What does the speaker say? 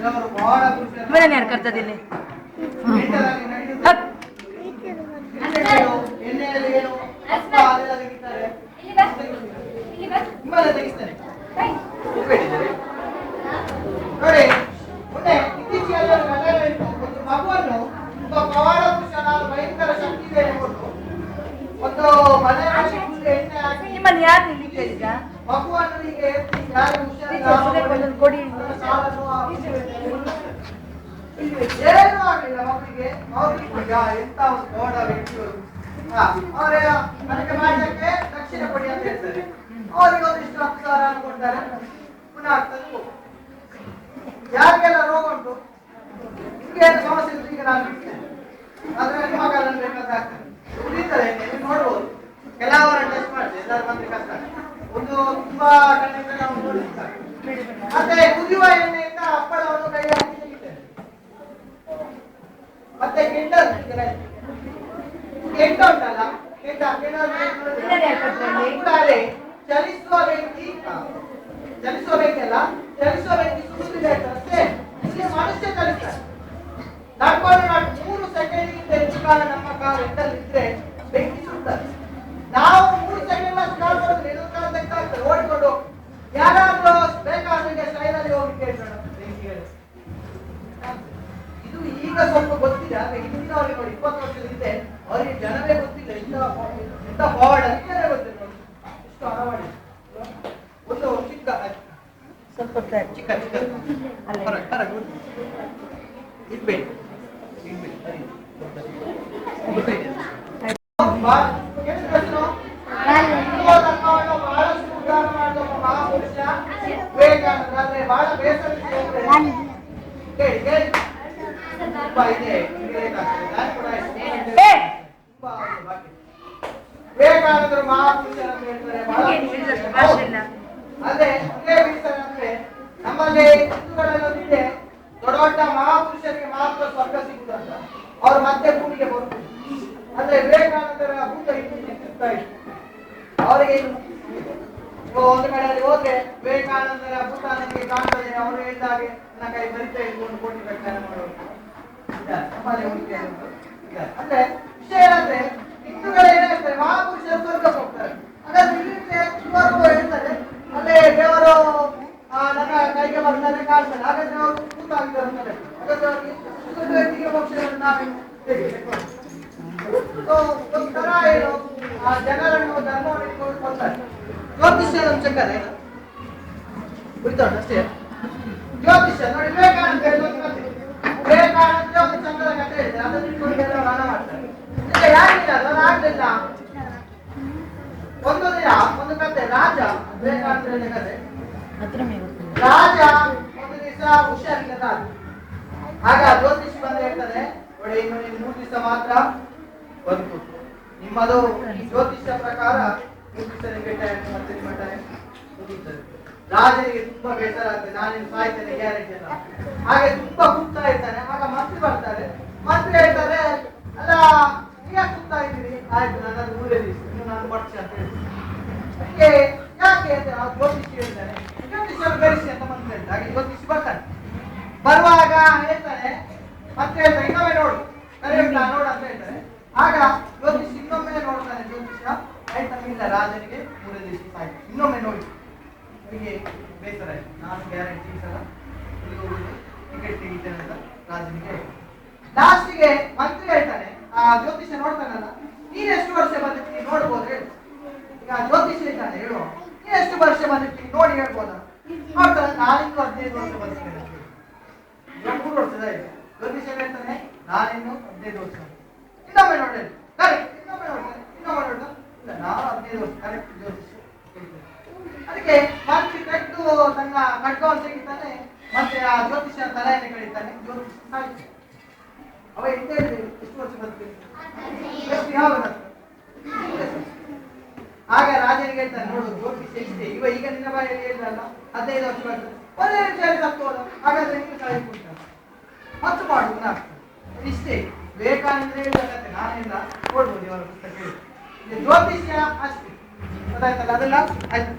ಇವರನ್ನ ಯಾರು ಕರ್ತದಿಲ್ಲ ನೋಡಿ ಮೊನ್ನೆ ಇತ್ತೀಚೆಗೆ ಒಂದು ಮಗುವನ್ನು ಒಬ್ಬ ಪವಾಡ ಪುರುಷ ನಾನು ಭಯಂಕರ ಶಕ್ತಿ ಇದೆ ಕೊಟ್ಟು ಒಂದು ಮನೆಯಲ್ಲಿ ಎಣ್ಣೆ ಹಾಕಿ ನಿಮ್ಮನ್ನು ಯಾರು ಇಲ್ಲಿ ಕೇಳಿದ ಮಗುವನ್ನು ಹೀಗೆ ಯಾರು ಹುಷಾರಿಲ್ಲ ಕೊಡಿ ಏನೂ ಆಗಲಿಲ್ಲ ಮಗುವಿಗೆ ಎಂತ ಒಂದು ದೊಡ್ಡ ವ್ಯಕ್ತಿಗಳು ಅವರ ಅದಕ್ಕೆ ಮಾಡಲಿಕ್ಕೆ ದಕ್ಷಿಣ ಕೊಡಿ ಅಂತ ಹೇಳ್ತಾರೆ ಅವರಿಗೆ ಒಂದಿಷ್ಟು 10,000 ಕೊಡ್ತಾರೆ ಪುನಃ ಆಗ್ತದೆ ಯಾರಿಗೆಲ್ಲ ರೋಗ ಉಂಟು ನಿಮ್ಗೆ ಏನು ಸಮಸ್ಯೆ ಇತ್ತು ಈಗ ನಾನು ಆದ್ರೆ ನಿಮ್ಮ ಕಾಲದಲ್ಲಿ ಬೇಕಾದ್ರೆ ಆಗ್ತದೆ ಉಳಿತಾರೆ ನೀವು ನೋಡ್ಬೋದು ಕೆಲವರ ಟೆಸ್ಟ್ ಮಾಡಿದೆ ಎಲ್ಲರೂ ಬಂದ್ರೆ ಕಷ್ಟ ಒಂದು ತುಂಬಾ ಕಣ್ಣಿಂದ ನಾವು ನೋಡಿರ್ತಾರೆ ಮತ್ತೆ ಕುದಿಯುವ ಎಣ್ಣೆಯಿಂದ ಹಪ್ಪಳವನ್ನು ಕೈ ಹಾಕಿ ತೆಗಿತೇವೆ ಮತ್ತೆ ಕೆಂಡ ಉಂಟಲ್ಲ ಕೆಂಡ ಕೂಡ ಅದೇ ಚಲಿಸುವ ವ್ಯಕ್ತಿ ಅಲ್ಲ ಚಲಿಸುವ ವ್ಯಕ್ತಿ ಸುಮ್ಮನೆ ಅಷ್ಟೇ ಇಲ್ಲಿ ಮನುಷ್ಯ ಚಲಿಸ್ತಾರೆ ನಡ್ಕೊಂಡು 3 ಸೆಕೆಂಡ್ಗಿಂತ ಹೆಚ್ಚು ಕಾಲ ನಮ್ಮ ಕಾಲು ಎತ್ತಲ್ಲಿದ್ರೆ ಬೆಂಕಿ ಸುಡ್ತಾರೆ ನಾವು 3 ಸೆಕೆಂಡ್ ಅಷ್ಟು ಕಾಲು ಕೊಡಿದ್ರೆ ಇನ್ನೊಂದು ಕಾಲ ತೆಗ್ದಾಗ್ತದೆ ಓಡಿಕೊಂಡು ಯಾರಾದ್ರೂ ಬೇಕಾದ್ರೆ ಸ್ಟೈಲಲ್ಲಿ ಹೋಗಿ ಕೇಳ್ಬೇಡ ಬೆಂಕಿಗಳು ಇದು ಈಗ ಸ್ವಲ್ಪ ಗೊತ್ತಿದೆ ಆದ್ರೆ ಹಿಂದಿನವರಿಗೆ ನೋಡಿ 20 ವರ್ಷದ ಹಿಂದೆ ಅವರಿಗೆ ಜನವೇ ಗೊತ್ತಿಲ್ಲ ಎಂತ ಫಾರ್ವರ್ಡ್ ಅಂತಾನೆ ಗೊತ್ತಿಲ್ಲ ನೋಡಿ ಇಷ್ಟು ಅಳವಡಿ ಒಂದು ಚಿಕ್ಕ ಸ್ವಲ್ಪ ಚಿಕ್ಕ ಇಡ್ಬೇಡಿ ಬಹಳಷ್ಟು ಉದ್ಧಾರ ಮಾಡಿದ ಒಬ್ಬ ಮಹಾಪುರುಷ ವಿವೇಕಾನಂದ ಅಂದ್ರೆ ಬಹಳ ಬೇಸರ ಕೇಳಿ ತುಂಬಾ ಇದೆ ವಿವೇಕಾನಂದರು ಮಹಾಪುರುಷರ ಅಂತ ಹೇಳ್ತಾರೆ ಅದೇ ಅಂದ್ರೆ ನಮ್ಮಲ್ಲಿ ಹಿಂದೂಗಳಲ್ಲೊಂದಿದೆ ದೊಡ್ಡ ದೊಡ್ಡ ಮಹಾಪುರುಷರಿಗೆ ಮಾತ್ರ ಸ್ವರ್ಗ ಸಿಗುದಂತ ಅವ್ರ ಮತ್ತೆ ಭೂಮಿಗೆ ಬರುವುದು ಅಂದ್ರೆ ವಿವೇಕಾನಂದರ ಭೂತ ಇರ್ತಾ ಇತ್ತು ಅವರಿಗೆ ಒಂದು ಕಡೆಯಲ್ಲಿ ಹೋದ್ರೆ ವಿವೇಕಾನಂದರ ಭೂತ ನನಗೆ ಕಾಣ್ತದೆ ಅವರು ಹೇಳಿದ ಹಾಗೆ ನನ್ನ ಕೈ ಬರಿತಾ ಇಟ್ಕೊಂಡು ಕೋಟಿ ವ್ಯಾಖ್ಯಾನ ಮಾಡೋದು ನಮ್ಮಲ್ಲಿ ಉಂಟು ಅಂದ್ರೆ ವಿಷಯ ಏನಂದ್ರೆ ಹಿಂದೂಗಳು ಏನಾಗ್ತಾರೆ ಮಹಾಪುರುಷರು ಸ್ವರ್ಗಕ್ಕೆ ಹೋಗ್ತಾರೆ ಹಾಗಾದ್ರೆ ಇಲ್ಲಿ ಹೇಳ್ತಾರೆ ಅಲ್ಲೇ ದೇವರು ನನ್ನ ಕೈಗೆ ಬರ್ತಾರೆ ಕಾಣ್ತಾರೆ ಹಾಗಾದ್ರೆ ಅವರು ಭೂತ ಆಗಿದ್ದಾರೆ ಹಾಗಾದ್ರೆ ಅವರಿಗೆ ವ್ಯಕ್ತಿಗೆ ಮೋಕ್ಷವನ್ನು ನಾವೇನು ಒಂಥರ ಏನು ಆ ಜನರನ್ನು ಧರ್ಮವನ್ನು ಇಟ್ಕೊಂಡು ಕೊಡ್ತಾರೆ ಜ್ಯೋತಿಷ್ಯ ಅಂಶಕ್ಕದೆ ಕುರಿತೋಣ ಅಷ್ಟೇ ಜ್ಯೋತಿಷ್ಯ ನೋಡಿ ವಿವೇಕಾನಂದ ವಿವೇಕಾನಂದ ಒಂದು ಚಂದದ ಕಥೆ ಹೇಳಿದ್ರೆ ಅದನ್ನು ಇಟ್ಕೊಂಡು ಎಲ್ಲ ಹಣ ಮಾಡ್ತಾರೆ ಈಗ ಯಾರಿಲ್ಲ ಅದು ಆಗ್ಲಿಲ್ಲ ಒಂದು ದಿನ ಒಂದು ಕತೆ ರಾಜ ವಿವೇಕಾನಂದ ಕತೆ ರಾಜ ಒಂದು ದಿವಸ ಹುಷಾರಿಲ್ಲ ಆಗ ಜ್ಯೋತಿಷ್ ಬಂದು ಹೇಳ್ತಾರೆ ನೋಡಿ ಇನ್ನು 3 ದಿವಸ ಮಾತ್ರ ಬದುಕು ನಿಮ್ಮದು ಜ್ಯೋತಿಷ್ಯ ಪ್ರಕಾರ 3 ದಿವಸ ಮತ್ತೆ ನಿಮ್ಮ ಟೈಮ್ ಮುಗಿಯುತ್ತದೆ ರಾಜನಿಗೆ ತುಂಬಾ ಬೇಸರ ಆಗ್ತದೆ ನಾನೇನು ಸಾಯ್ತೇನೆ ಗ್ಯಾರಂಟಿ ಅಲ್ಲ ಹಾಗೆ ತುಂಬಾ ಕೂಗ್ತಾ ಇರ್ತಾನೆ ಆಗ ಮಂತ್ರಿ ಬರ್ತಾರೆ ಮಂತ್ರಿ ಹೇಳ್ತಾರೆ ಅಲ್ಲ ನೀವೇ ಕೂಗ್ತಾ ಇದ್ದೀರಿ ಆಯ್ತು ನನ್ನದು 3 ದಿವಸ ಇನ್ನು ನಾನು ಪಕ್ಷ ಅಂತ ಹೇಳ್ತೀನಿ ಯಾಕೆ ಅಂತ ನಾವು ಜ್ಯೋತಿಷಿ ಹೇಳ್ತಾನೆ ಜ್ಯೋತಿಷಿಯನ್ನು ಕರೆಸಿ ಅಂತ ಮಂತ್ರಿ ಹೇಳ್ತಾರೆ ಹಾಗೆ ಜ್ಯೋತಿಷಿ ಬರ್ತಾನೆ ಬರುವಾಗ ಹೇಳ್ತಾನೆ ಮತ್ತೆ ಹೇಳ್ತಾರೆ ಇನ್ನೊಮ್ಮೆ ನೋಡು ಕರೆಯುತ್ತಾ ನೋಡು ಅಂತ ಹೇಳ್ತಾರೆ ಆಗ ಜ್ಯೋತಿಷ್ ಇನ್ನೊಮ್ಮೆ ನೋಡ್ತಾನೆ ಜ್ಯೋತಿಷ ಆಯ್ತಾ ಇಲ್ಲ ರಾಜನಿಗೆ 3 ದಿವಸ ಆಯ್ತು ಇನ್ನೊಮ್ಮೆ ನೋಡಿ ಅವರಿಗೆ ಬೇಸರ ಆಯ್ತು ನಾನು ಗ್ಯಾರಂಟಿ ಸಲ ಟಿಕೆಟ್ ತೆಗಿತೇನೆ ಅಂತ ರಾಜನಿಗೆ ಲಾಸ್ಟಿಗೆ ಮಂತ್ರಿ ಹೇಳ್ತಾನೆ ಆ ಜ್ಯೋತಿಷ ನೋಡ್ತಾನಲ್ಲ ನೀನ್ ಎಷ್ಟು ವರ್ಷ ಬಂದಿರ್ತೀನಿ ನೋಡ್ಬೋದು ಹೇಳು ಈಗ ಜ್ಯೋತಿಷ ಹೇಳ್ತಾನೆ ಹೇಳುವ ನೀನ್ ಎಷ್ಟು ವರ್ಷ ಬಂದಿರ್ತೀನಿ ನೋಡಿ ಹೇಳ್ಬೋದ ನೋಡ್ತಾನೆ ನಾನಿನ್ನು 15 ವರ್ಷ ಬಂದಿರ್ತೇನೆ 3 ವರ್ಷದ ಇದೆ ಜ್ಯೋತಿಷ ಹೇಳ್ತಾನೆ ನಾನಿನ್ನು 15 ವರ್ಷ ಇನ್ನೊಮ್ಮೆ ನೋಡಿ ಕರೆಕ್ಟ್ ಇನ್ನೊಮ್ಮೆ ನೋಡ್ತಾನೆ ಇಲ್ಲ ನಾನು 15 ವರ್ಷ ಕರೆಕ್ಟ್ ಜ್ಯೋತಿಷ ಅದಕ್ಕೆ ಮಂತ್ರಿ ಕಟ್ಟು ತನ್ನ ಖಡ್ಗವನ್ನು ತೆಗಿತಾನೆ ಮತ್ತೆ ಆ ಜ್ಯೋತಿಷ ತಲೆಯನ್ನು ಕಡಿತಾನೆ ಜ್ಯೋತಿಷ ಸಾಯ್ತಾನೆ ಅವ ಎಂತ ಹೇಳಿದೆ ಎಷ್ಟು ವರ್ಷ ಬರ್ತೀನಿ ಎಷ್ಟು ಯಾವಾಗ ಆಗ ರಾಜನಿಗೆ ಹೇಳ್ತಾನೆ ನೋಡು ಜ್ಯೋತಿಷ ಎಷ್ಟೇ ಈಗ ನಿನ್ನ ಬಾಯಲ್ಲಿ ಹೇಳಿದ್ರಲ್ಲ 15 ವರ್ಷ ಬರ್ತದೆ ಒಂದೇ ವಿಷಯ ತಪ್ಪೋದ ಹಾಗಾದ್ರೆ ನೀವು ಕಳೆ ಕೊಡ್ತಾರೆ ಮತ್ತು ಮಾಡುವುದು ಆಗ್ತದೆ ಇಷ್ಟೇ ವಿವೇಕಾನಂದ ಹೇಳಿದ ಕತೆ ನಾನೆಲ್ಲ ನೋಡ್ಬೋದು ಇವರ ಪುಸ್ತಕ ಹೇಳಿ ಜ್ಯೋತಿಷ್ಯ ಅಷ್ಟೇ ಗೊತ್ತಾಯ್ತಲ್ಲ ಅದೆಲ್ಲ ಆಯ್ತು